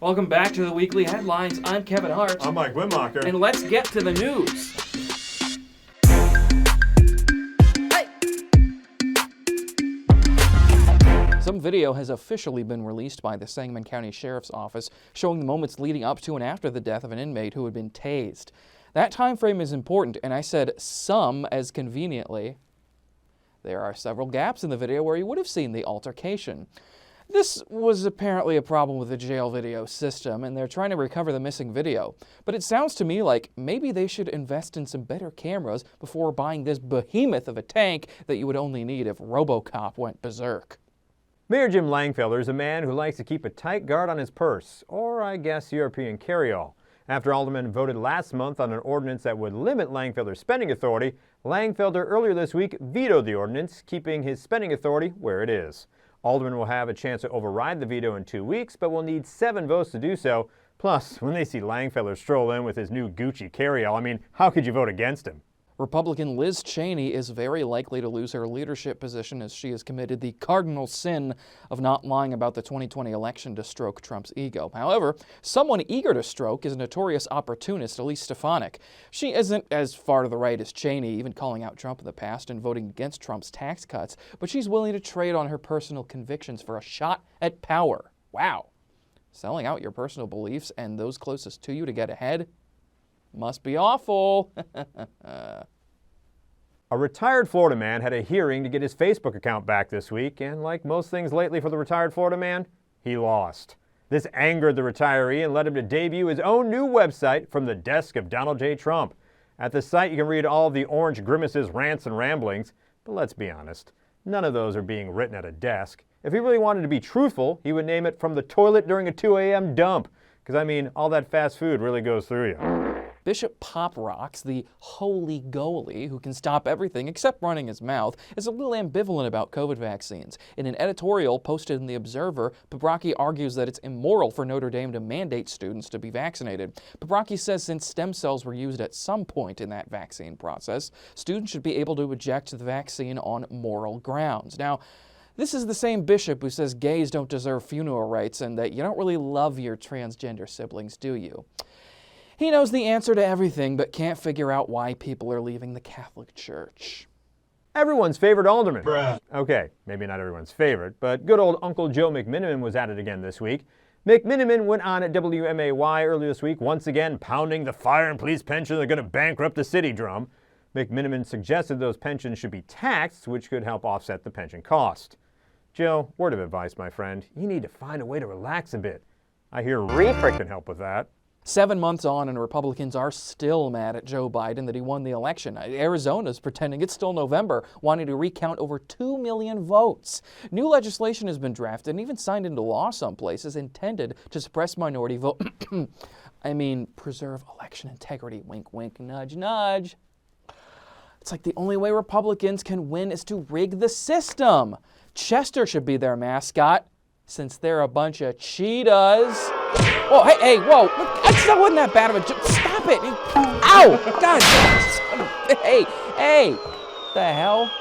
Welcome back to the Weekly Headlines. I'm Kevin Hart. I'm Mike Wimmacher. And let's get to the news. Some video has officially been released by the Sangamon County Sheriff's Office showing the moments leading up to and after the death of an inmate who had been tased. That time frame is important, and I said some as conveniently. There are several gaps in the video where you would have seen the altercation. This was apparently a problem with the jail video system, and they're trying to recover the missing video. But it sounds to me like maybe they should invest in some better cameras before buying this behemoth of a tank that you would only need if RoboCop went berserk. Mayor Jim Langfielder is a man who likes to keep a tight guard on his purse, or I guess European carry-all. After aldermen voted last month on an ordinance that would limit Langfielder's spending authority, Langfielder earlier this week vetoed the ordinance, keeping his spending authority where it is. Aldermen will have a chance to override the veto in 2 weeks, but will need 7 votes to do so. Plus, when they see Langfielder stroll in with his new Gucci carry-all, how could you vote against him? Republican Liz Chaney is very likely to lose her leadership position as she has committed the cardinal sin of not lying about the 2020 election to stroke Trump's ego. However, someone eager to stroke is a notorious opportunist, Elise Stefanik. She isn't as far to the right as Chaney, even calling out Trump in the past and voting against Trump's tax cuts, but she's willing to trade on her personal convictions for a shot at power. Wow. Selling out your personal beliefs and those closest to you to get ahead? Must be awful. A retired Florida man had a hearing to get his Facebook account back this week, and like most things lately for the retired Florida man, he lost. This angered the retiree and led him to debut his own new website from the desk of Donald J. Trump. At the site, you can read all of the orange grimaces, rants, and ramblings, but let's be honest, none of those are being written at a desk. If he really wanted to be truthful, he would name it From the Toilet During a 2 a.m. Dump, because all that fast food really goes through you. Bishop Pop Rocks, the holy goalie who can stop everything except running his mouth, is a little ambivalent about COVID vaccines. In an editorial posted in The Observer, Paprocki argues that it's immoral for Notre Dame to mandate students to be vaccinated. Paprocki says since stem cells were used at some point in that vaccine process, students should be able to reject the vaccine on moral grounds. Now, this is the same bishop who says gays don't deserve funeral rites and that you don't really love your transgender siblings, do you? He knows the answer to everything, but can't figure out why people are leaving the Catholic Church. Everyone's favorite alderman. Bruh. Okay, maybe not everyone's favorite, but good old Uncle Joe McMiniman was at it again this week. McMiniman went on at WMAY earlier this week, once again pounding the fire and police pension are going to bankrupt the city drum. McMiniman suggested those pensions should be taxed, which could help offset the pension cost. Joe, word of advice, my friend, you need to find a way to relax a bit. I hear reefer can help with that. 7 months on, and Republicans are still mad at Joe Biden that he won the election. Arizona's pretending it's still November, wanting to recount over 2 million votes. New legislation has been drafted and even signed into law some places intended to suppress minority vote. Preserve election integrity. Wink, wink, nudge, nudge. It's like the only way Republicans can win is to rig the system. Chester should be their mascot, since they're a bunch of cheetahs. Oh, hey, whoa. That wasn't that bad of a joke. Stop it. Ow! God. Hey. The hell?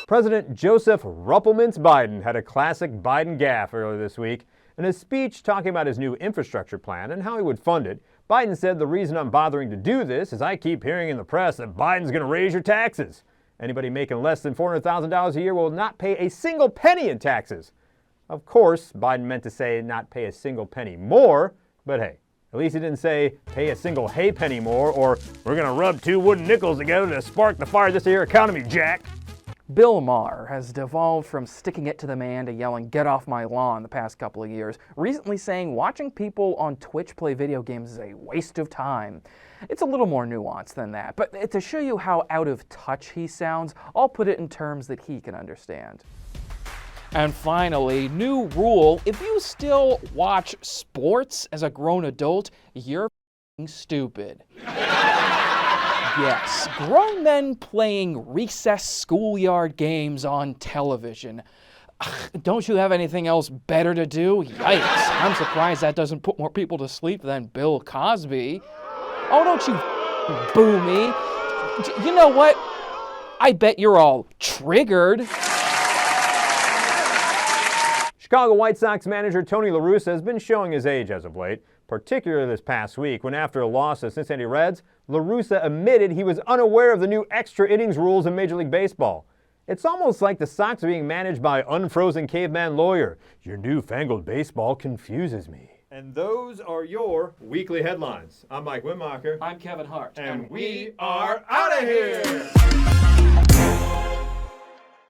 President Joseph Ruppelmintz Biden had a classic Biden gaffe earlier this week. In a speech talking about his new infrastructure plan and how he would fund it, Biden said the reason I'm bothering to do this is I keep hearing in the press that Biden's going to raise your taxes. Anybody making less than $400,000 a year will not pay a single penny in taxes. Of course, Biden meant to say not pay a single penny more, but hey, at least he didn't say pay a single hay penny more or we're going to rub 2 wooden nickels together to spark the fire of this here economy, Jack. Bill Maher has devolved from sticking it to the man to yelling, "Get off my lawn," the past couple of years, recently saying watching people on Twitch play video games is a waste of time. It's a little more nuanced than that, but to show you how out of touch he sounds, I'll put it in terms that he can understand. And finally, new rule: if you still watch sports as a grown adult, you're f***ing stupid. Yes, grown men playing recess schoolyard games on television. Don't you have anything else better to do? Yikes, I'm surprised that doesn't put more people to sleep than Bill Cosby. Oh, don't you boo me. You know what? I bet you're all triggered. Chicago White Sox manager Tony LaRussa has been showing his age as of late, particularly this past week when after a loss to Cincinnati Reds, LaRussa admitted he was unaware of the new extra innings rules in Major League Baseball. It's almost like the Sox are being managed by unfrozen caveman lawyer. Your newfangled baseball confuses me. And those are your weekly headlines. I'm Mike Wimmacher. I'm Kevin Hart. And we are out of here!